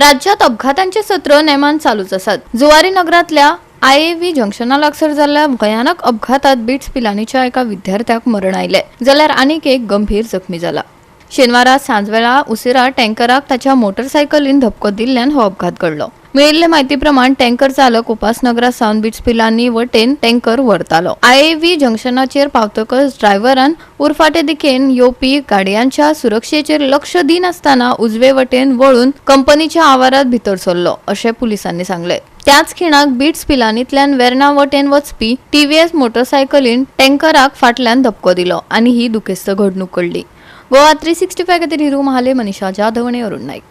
राज्यात अपघातांचे सत्र नेमान चालूच असतात। जुवारी नगरातल्या IAV जंक्शनाला लागसर झालेल्या भयानक अपघातात बिट्स पिलानीच्या एका विद्यार्थ्याक मरण आयले, जाल्यार आनीक एक गंभीर जखमी झाला। शेनवारा सांजवेळा उशिरा टँकराक ताच्या मोटरसायकलीन धपको दिल्ल्यान हो अपघात घडलो। मिळिल्ले माहिती प्रमाण टँकर चालक उपासनगरा सावन बिट्स पिलानी वटेन टँकर व्हरतालो। IAV जंक्शनाचेर पावतकच ड्रायव्हरान उरफाटे दिकेन येवपी गाडयांच्या सुरक्षेचेर लक्ष दिनासतना उजवे वटेन वळून कंपनीच्या आवारात भितर सरलो, अशें पुलिसांनी सांगले। त्याच खिणाक बिट्स पिलानींतल्यान वेर्ना वटेन वचपी TVS मोटरसायकलीन टँकराक फाटल्यान धपको दिलो आनी ही दुखेस्त घडणूक घडली। गोवा 365 खातीर हिरू महाले, मनीषा जाधव आनी अरुण नाईक।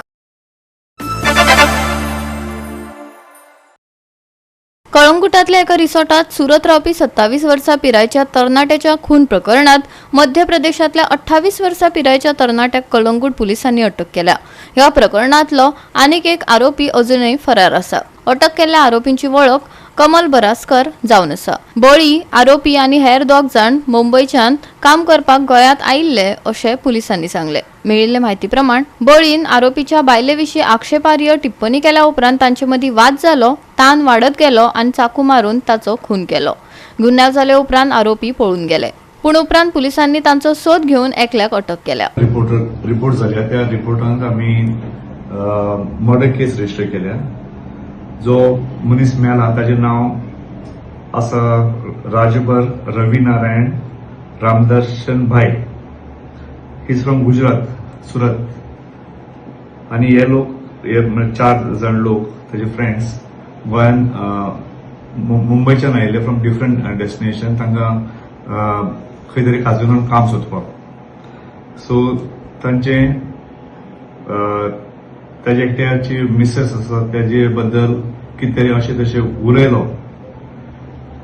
कळंगुटातल्या एका रिसॉर्टात सुरत रावपी 27 वर्सां पिरायेच्या तरणाट्याच्या खून प्रकरणात मध्य प्रदेशातल्या 28 वर्सां पिरायेच्या तरणाट्याक कळंगूट पुलिसांनी अटक केल्या। ह्या प्रकरणातलो आनीक एक आरोपी अजूनही फरार आसा। अटक केल्ल्या आरोपींची वळख कमल बरासकर जावन आसा। बळी, आरोपी आनी हेर दोग जाण मुंबयच्यान काम करपाक गोंयांत आयिल्ले, अशें पुलिसांनी सांगले। मेळिल्ले म्हायती प्रमाण बळीन आरोपीच्या बायलेविशीं आक्षेपार्ह टिप्पणी केल्या उपरांत तांचे मदीं वाद जालो, ताण वाडत गेलो आनी चाकू मारून ताचो खून केलो। गुन्यांव जाले उपरांत आरोपी पळून गेले, पूण उपरांत पुलिसांनी तांचो सोद घेवन एकल्याक अटक केल्या। रिपोर्ट जाल्या त्या रिपोर्टांत आमी मर्डर केस रजिस्टर केल्या। जो मनीस मेला ताचें नाव आसा राजबर रवी नारायण रामदर्शन भाई। He is from Gujarat, Surat. आणि हे लोक, हे 4 जण लोक ताचे फ्रेंड्स गोंयान मुंबयच्यान आयिल्ले फ्रॉम डिफरंट डेस्टिनेशन। तांकां खंय तरी काजुनान काम सोदपाक। सो तांचे ताजे एकट्याची मिसेस आसा, ताजे बद्दल कितें तरी अशें तशें उलयलो।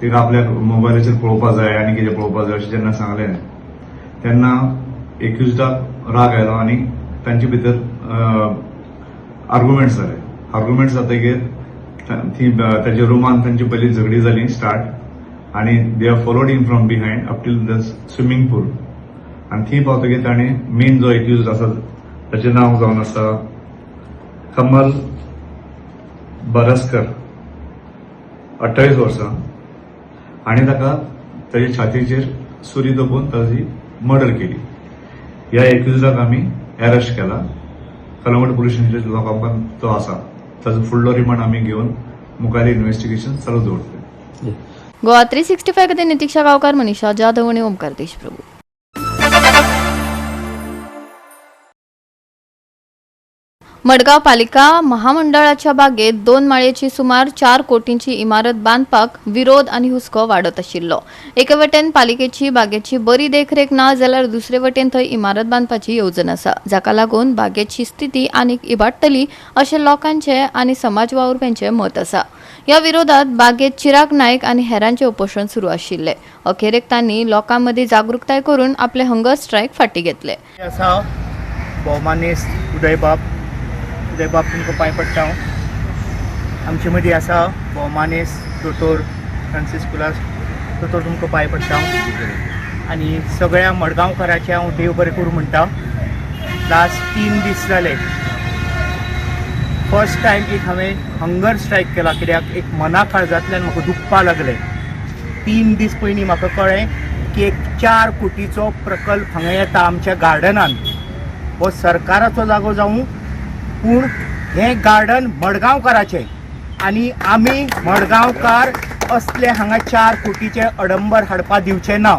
तिका आपल्या मोबायलाचेर पळोवपा जाय आनी कितें पळोवपा जाय अशें जेन्ना सांगलें तेन्ना एक्युज्डाक राग आयलो आनी तांचे भितर आर्ग्युमेंट्स जाले। आर्ग्युमेंट्स जातकीर ताच्या रुमान तांची पयली झगडी जाली स्टार्ट, आनी they are followed in from behind up till the swimming pool. आनी थंय पावतकीर ताणें मेन जो एक्युज्ड आसा ताचें नांव जावन आसा कमल बरासकर, 28 वर्सां, आणि ताका ताच्या छातीचेर सुरी दबोवन ताची मर्डर केली। ह्या एक्युज्डाक आमी अरेस्ट केला। कलंगूट पुलीस स्टेशन लोकांपान तो आसा, ताचो फुडलो रिमांड आमी घेवन मुखारी इन्व्हेस्टिगेशन चालू दवरतले। गोवा 365 खातीर नितीक्षा गांवकार, मनीषा जाधव आनी ओमकार देशप्रभू। मडगांव पालिका महामंडळाच्या बागेत 2 माळयेची सुमार 4 कोटींची इमारत बांदपाक विरोध आनी हुस्को वाडत आशिल्लो। एके वटेन पालिकेची बागेची बरी देखरेख ना जाल्यार दुसरे वटेन थंय इमारत बांदपाची येवजण आसा, जाका लागून बागेची स्थिती आनीक इबाडटली अशें लोकांचे आनी समाज वावुरप्यांचे मत आसा। ह्या विरोधात बागेत चिराग नायक आनी हेरांचे उपोषण सुरू आशिल्ले। अखेरेक तांणी लोकांमदी जागृताय करून आपले हंगर स्ट्रायक फाटी घेतले। उदयबाब तुमकां पांय पडटा। आमचे मदीं आसा भोवमानेस दोतोर फ्रांसीस कुलास दोतोर, तुमकां पांय पडटा। आनी सगळ्या मडगांवकारांचे हांव देव बरें करूं म्हणटा। लास्ट 3 दीस जाले फर्स्ट टायम एक हांवें हंगर स्ट्रायक केला, कित्याक एक मना काळजांतल्यान म्हाका दुखपा लागलें। 3 दीस पयलीं म्हाका कळ्ळें की एक 4 कोटीचो प्रकल्प हांगा येता आमच्या गार्डनान। हो सरकाराचो जागो जावं, पूण हे गार्डन मडगांवकाराचें आनी आमी मडगांवकार असले हांगा 4 कोटीचे अडंबर हाडपा दिवचे ना।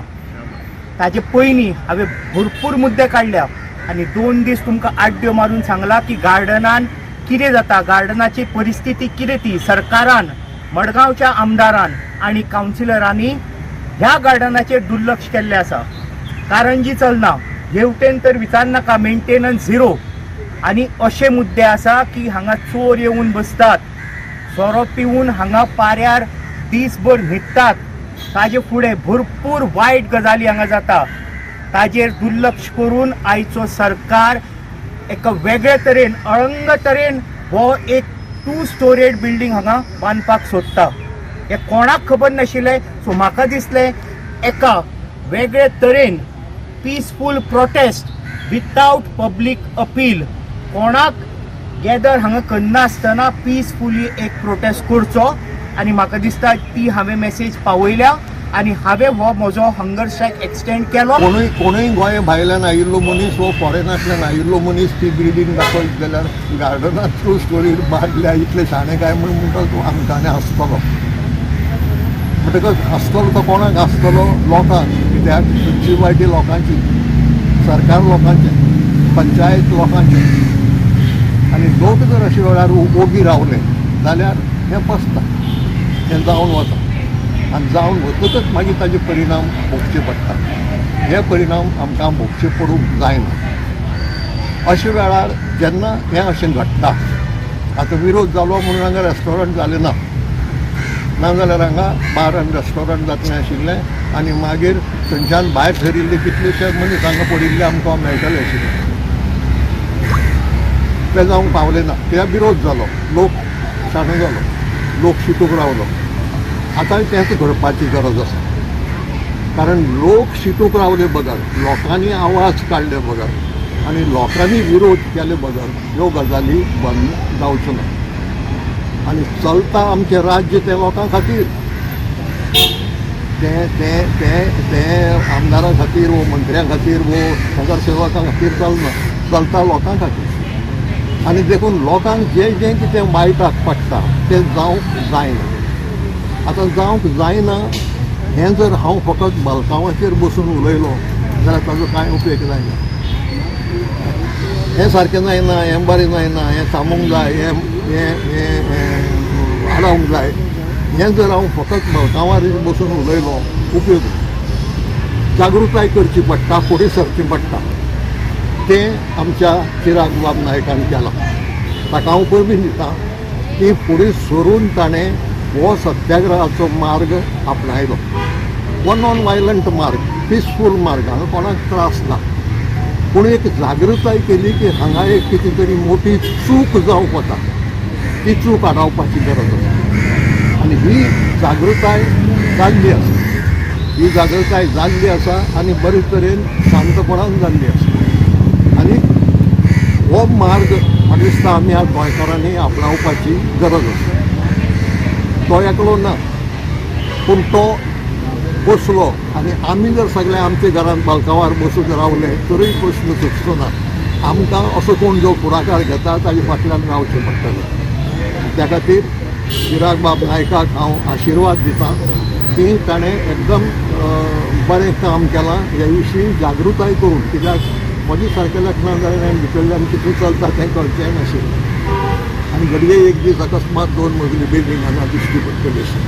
ताजे पयलीं हांवें भरपूर मुद्दे काडल्या आनी 2 दीस तुमकां आड्ड्यो मारून सांगला की गार्डनान कितें जाता, गार्डनाची परिस्थिती कितें ती सरकारान, मडगांवच्या आमदारान आनी कावन्सिलरांनी ह्या गार्डनाचेर दुर्लक्ष केल्लें आसा। कारंजी चलना, हेवटेन तर विचारनाका, मेंटेनन्स 0। आनी अशे मुद्दे आसा की हांगा चोर येवन बसतात, सोरो पिवून हांगा पाऱ्यार दीसभर न्हिदतात। ताजे फुडें भरपूर वायट गजाली हांगा जाता। ताजेर दुर्लक्ष करून आयचो सरकार एका वेगळे तरेन अळंग तरेन हो एक 2 स्टोरेड बिल्डींग हांगा बांदपाक सोदता। हे कोणाक खबर नाशिल्लें। सो म्हाका दिसलें एका वेगळे तरेन peaceful prostate without public appeal कोणाक गॅदर हांगा करना आसतना पिसफुली एक प्रोटेस्ट करचो आनी म्हाका दिसता ती हांवें मेसेज पावयल्या आनी हांवें हो म्हजो हंगर स्ट्रायक एक्सटेंड केलो. कोणूय गोंया भायल्यान आयिल्लो मनीस वो फॉरेनांतल्यान आयिल्लो मनीस ती बिल्डींग दाखयत जाल्यार गार्डनांत ट्रू स्टोरी बांदल्या इतले शाणे काय म्हणटा तूं आमकां आनी हांसतलो म्हणटकच हांसतलो तो कोणाक हांसतलो लोकांक कित्याक म्युन्सिपाल्टी लोकांची सरकार लोकांचें पंचायत लोकांचें आनी लोक जर अशे वेळार ओगी रावले जाल्यार हें पसता हें जावन वता आनी जावन वतकच मागीर ताजे परिणाम भोगचे पडटा. हे परिणाम आमकां भोगचे पडूंक जायना. अशे वेळार जेन्ना हें अशें घडटा आतां विरोध जालो म्हणून हांगा रेस्टॉरंट जालें ना नाजाल्यार हांगा बार आनी रेस्टॉरंट जातलें आशिल्लें आनी मागीर थंयच्यान भायर सरिल्ले कितलेशे मनीस हांगा पडिल्ले आमकां मेळटले आशिल्ले. तें जावंक पावलें ना कित्याक विरोध जालो लोक शाणो जालो लोक शिटूक रावलो. आतां तेंच घडपाची गरज आसा कारण लोक शिटूक रावले बगर लोकांनी आवाज काडले बगर आनी लोकांनी विरोध केले बगर ह्यो गजाली बंद जावच्यो ना. आनी चलता आमचें राज्य तें लोकां खातीर तें आमदारां खातीर वो मंत्र्यां खातीर वो नगरसेवकां खातीर चलना चलता लोकां खातीर. आनी देखून लोकांक जें कितें वायटाक पडटा तें जावंक जायना. आतां जावंक जायना हें जर हांव फकत बलकावाचेर बसून उलयलो जाल्यार ताजो कांय उपेग जायना. हें सारकें जायना हें बरें जायना हें थांबूंक जाय हें आडावंक जाय हें जर हांव फकत बलकावार बसून उलयलो उपयोग जागृताय करची पडटा फुडें सरची पडटा. तें आमच्या चिराग बाब नायकान केलां ताका हांव परबीन दितां की फुडें सरून ताणें हो सत्याग्रहाचो मार्ग आपणायलो. हो नॉन वायलंट मार्ग पिसफूल मार्ग हांगा कोणाक त्रास ना पूण एक जागृताय केली की हांगा एक कितें तरी मोठी चूक जावंक वता ती चूक आडावपाची गरज आसा आनी ही जागृताय जाल्ली आसा आनी बरे तरेन शांतपणान जाल्ली आसा. आनी हो मार्ग म्हाका दिसता आमी आज गोंयकारांनी आपणावपाची गरज आसा. तो एकलो ना पूण तो बसलो आनी आमी जर सगळे आमच्या घरांत बालकावार बसून रावले तरूय प्रश्न सुटचो ना. आमकां असो कोण जो फुडाकार घेता ताजे फाटल्यान रावचें पडटलें. त्या खातीर चिराग बाब नायकाक हांव आशिर्वाद दितां की ताणें एकदम बरें काम केलां हे विशीं जागृताय करून कित्याक म्हजे सारकेल्याक ना जाल्यार भितरल्यान कितें चलता तें कळचें नाशिल्लें आनी घडये एक दीस अकस्मात 2 मजली बिल्डींग हांगा दिश्टी पडटली अशी.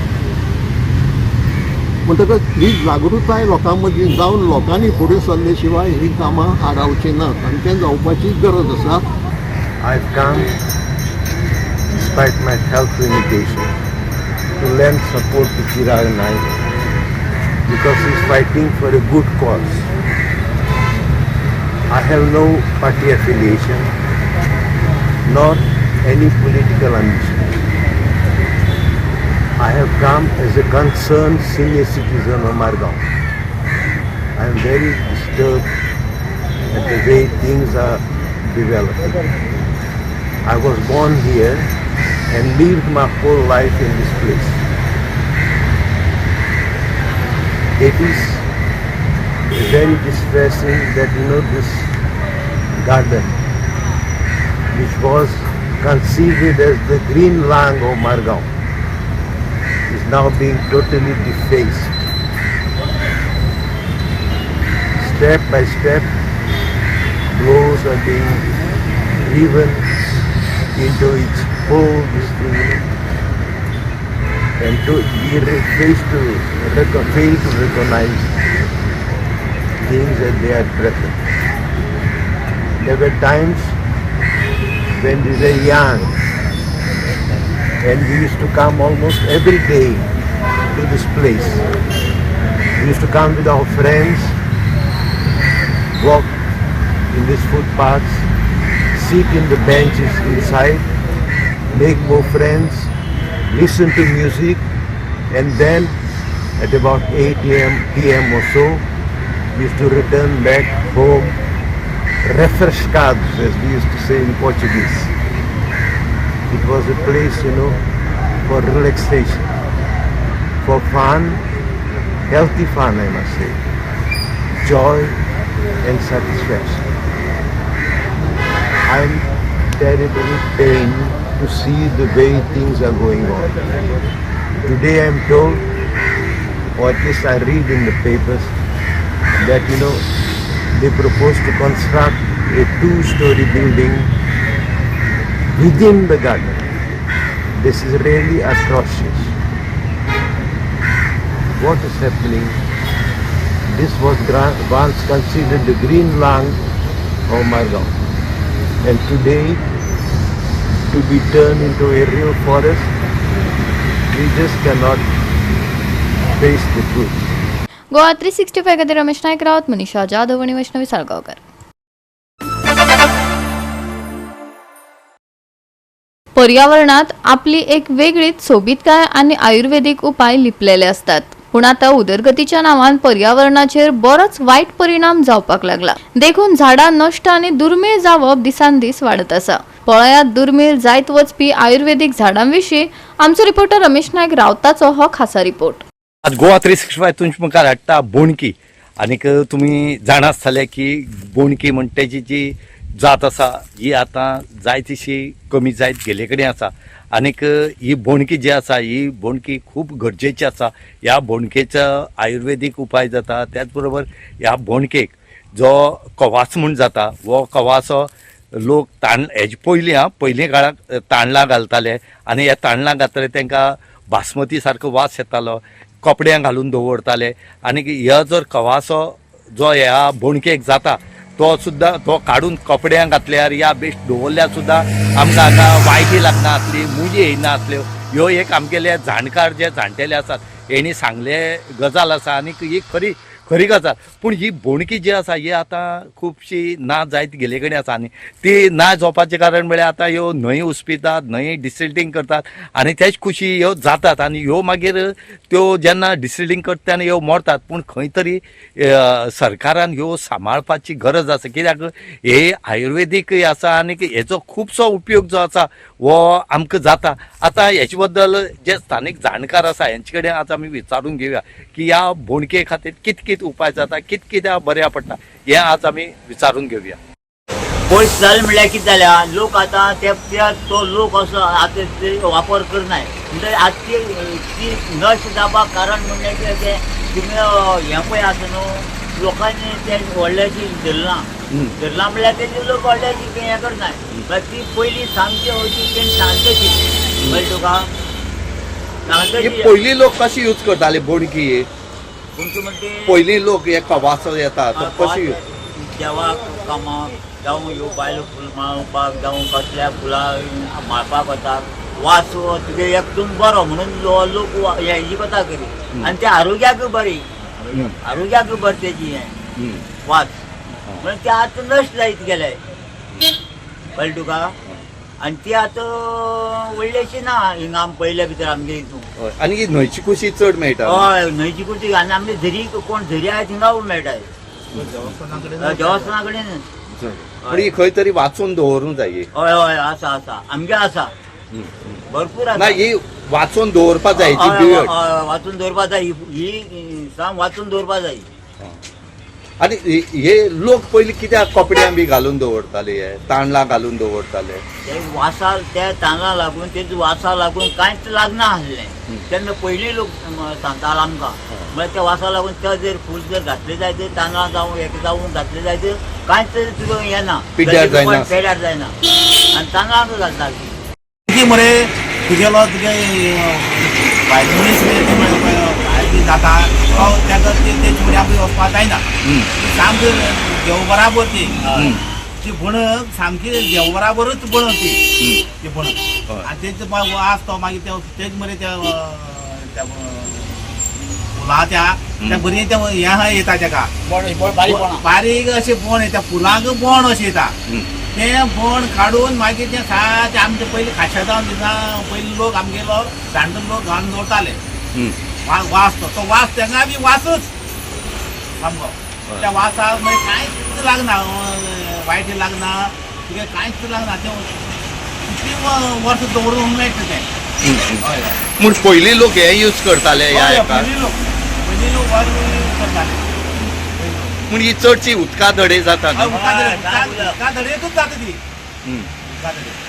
म्हणटकच ही जागृताय लोकां मदीं जावन लोकांनी फुडें सरले शिवाय ही कामां आडावची नात आनी तें जावपाची गरज आसा. I've come, despite my health limitation, to lend support to Chirag Naik because he's fighting for a good cause. I have no party affiliation, nor any political ambition. I have come as a concerned senior citizen of Margao. I am very disturbed at the way things are developing. I was born here and lived my whole life in this place. It is very distressing that this garden, which was conceived as the green lung of Margao, is now being totally defaced. Step by step, blows are being driven into its whole district, and fail to recognize things as they are threatened. There were times when we were young and we used to come almost every day to this place. We used to come with our friends, walk in these footpaths, sit in the benches inside, make more friends, listen to music, and then at about 8 p.m. or so, we used to return back home, refrescados, as we used to say in Portuguese. It was a place, for relaxation, for fun, healthy fun, I must say, joy and satisfaction. I'm terribly pained to see the way things are going on. Today I'm told, or at least I read in the papers, that they propose to construct a 2-story building within the garden. This is really atrocious. What is happening? This was once considered the green lung of Margao, and today to be turned into a real forest, we just cannot face the truth. Goa 365 खातीर रमेश नायक रावत, मनीषा जाधव आणि वैष्णवी साळगांवकर. पर्यावरणात आपली एक वेगळीच सोबीतकाय आणि आयुर्वेदिक उपाय लिपलेले असतात. पूण आता उदरगतीच्या नावान पर्यावरणाचेर बरोच वाईट परिणाम जावपाक लागला. देखून झाडां नष्ट आणि दुर्मिळ जावप दिसान दीस वाडत आसा. पळयात दुर्मिळ जायत वचपी आयुर्वेदिक झाडांविशीं आमचो रिपोर्टर रमेश नायक रावताचो हो खासा रिपोर्ट. आज गोवा 365 तुमचे मुखार हाडटा बोणकी. आनीक तुमी जाणा आसतले की बोणकी म्हणटा तेजी जी जात आसा ही आतां जायतीशी कमी जायत गेले कडेन आसा. आनीक ही बोणकी जी आसा ही बोणकी खूब गरजेची आसा. ह्या बोणकेचो आयुर्वेदीक उपाय जाता. त्याच बरोबर ह्या बोणकेक जो कवास म्हूण जाता हो कवासो लोक हेजे पयलीं काळाक तांदळां घालताले आनी ह्या तांदळां घातले तांकां बासमती सारको वास येतालो, कपड्यां घालून दवरताले. आनी ह्यो जर कवासो जो ह्या बोणकेक जाता तो काडून कपड्यां घातल्यार या बेश्ट दवरल्यार सुद्दां आमकां आतां वायटी लागना आसली, मुजी येयना आसल्यो. ह्यो एक आमगेले जाणकार जे जाणटेले आसात हेणी सांगले गजाल आसा आनीक ही खरी गजाल. पूण ही बोणकी जी आसा ही आतां खुबशी ना जायत गेले कडेन आसा. आनी ती ना जावपाचें कारण म्हळ्यार आतां ह्यो न्हंय उस्पितात, न्हंय डिसिल्टींग करतात आनी तेच खुशी ह्यो जातात. आनी ह्यो मागीर त्यो जेन्ना डिसिल्टींग करता तेन्ना ह्यो मरतात. पूण खंय तरी सरकारान ह्यो सांबाळपाची गरज आसा. कित्याक हे आयुर्वेदीक आसा आनीक हेचो खुबसो उपयोग जो आसा हो आमकां जाता. आतां हेचे बद्दल जे स्थानीक जाणकार आसा हेंचे कडेन आतां आमी विचारून घेवया की ह्या बोणके खातीर कितें उपाय जाता, कितें बऱ्या पडटा हें आज आमी विचारून घेवया. पयस जालें म्हणल्यार कितें जाल्या लोक आतां तो लोक असो आतां ते वापर करनाय. म्हणजे आतां ती नश्ट जावपाक कारण म्हणल्यार कितें तुमी हें पळय आसा न्हू लोकांनी ते व्हडलेशी धरलां म्हणल्यार तेजे लोक व्हडलेशी हें करनाय. ती पयलीं सामकी अशी तेणी सांगतशी कळ्ळें तुका सांगतशी. पयलीं लोक कशी यूज करताले बोणकी? पयलीं लोक हे कवासो येता कशी देवाक कामाक जावं ह्यो बायलो फूल माळोवपाक जावं कसल्या फुलां माळपाक वतात. वास तुगे एकदम बरो म्हणून लोक हेजी कथा करी आनी ते आरोग्याक बरी बरी तेजी हें वास. म्हणजे ते आतां नश्ट जायत गेले कळ्ळें तुका. आनी ती आतां व्हडलीशी ना हिंगा आमी पयल्या भितर आमगे हितून. आनी ही न्हंयची कुशी चड मेळटा. हय न्हंयची कुशी आनी आमगे झरी कोण झरी आहाय थिंगा मेळटाय देवस्थाना कडेन. पूण ही खंय तरी वाचून दवरूंक जाय. हय आसा आमगे आसा भरपूर आसा. ना ही वाचून दवरपा जाय. वाचून दवरपा जाय. ही साम वाचून दवरपा जाय. आनी हे लोक पयलीं कित्याक कपड्यां बी घालून दवरताले, हे तांदळां घालून दवरताले? ते वासा त्या तांदळा लागून तेच वासा लागून कांयच लागना आसलें तेन्ना पयलीं लोक सांगताले आमकां. म्हळ्यार त्या वासा लागून ते जर फूल जर घातले जाय तर तांदळां जावं हेका जावं घातले जाय तर कांयच तुका हें ना, पेड्यार जायना आनी तांदळांक घालताले. कितें मरे तुगेलो तुगे मनीस जाता ताका तेजे फुडें आमी वचपाक जायना. सामकी देव बराबर ती भणक सामकी देव बराबरूच भणक ती भणक. आनी तेजे वास तो मागीर तेज मरे त्या फुलां त्या बरी ते हें येता तेका बारीक अशें बोण येता. फुलांक बोण अशें येता. तें बोण काडून मागीर तें सारकें आमचे पयलीं खाशेतां दिना पयलीं लोक आमगेलो जाणटे लोक घालून दवरताले. वास तो वास तेंगा बी वासच सामको. त्या वासाक मागीर कांयच लागना, वायट लागना तुगे कांयच लागना. तें कितली वर्स दवरूंक मेळटा तें हय म्हूण पयलीं लोक हे यूज करताले ह्या हय हेका पयलीं लोक वर करताले म्हूण ही चडशी उदका धडे जाता न्हू. उदकादळेकूच जाता ती हम्म. उदकादळे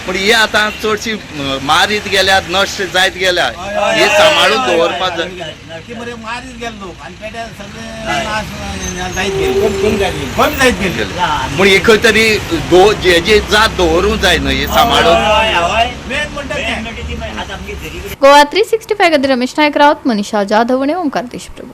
पूण हे आतां चडशी मारीत गेल्यात नश्ट जायत गेल्या हे सांबाळून दवरपाक जाय. ती बरे मारीत गेले लोक आनी पेड्यार सगळे नाश जायत गेले कमी जायत गेले म्हूण हे खंय तरी हेजी जात दवरूंक जाय न्हू हे सांबाळून. मेन म्हणटा तें आता आमगे घरी गोवा 365 खातीर रमेश नायक रावत, मनीषा जाधव आणि ओंकार देशप्रभू.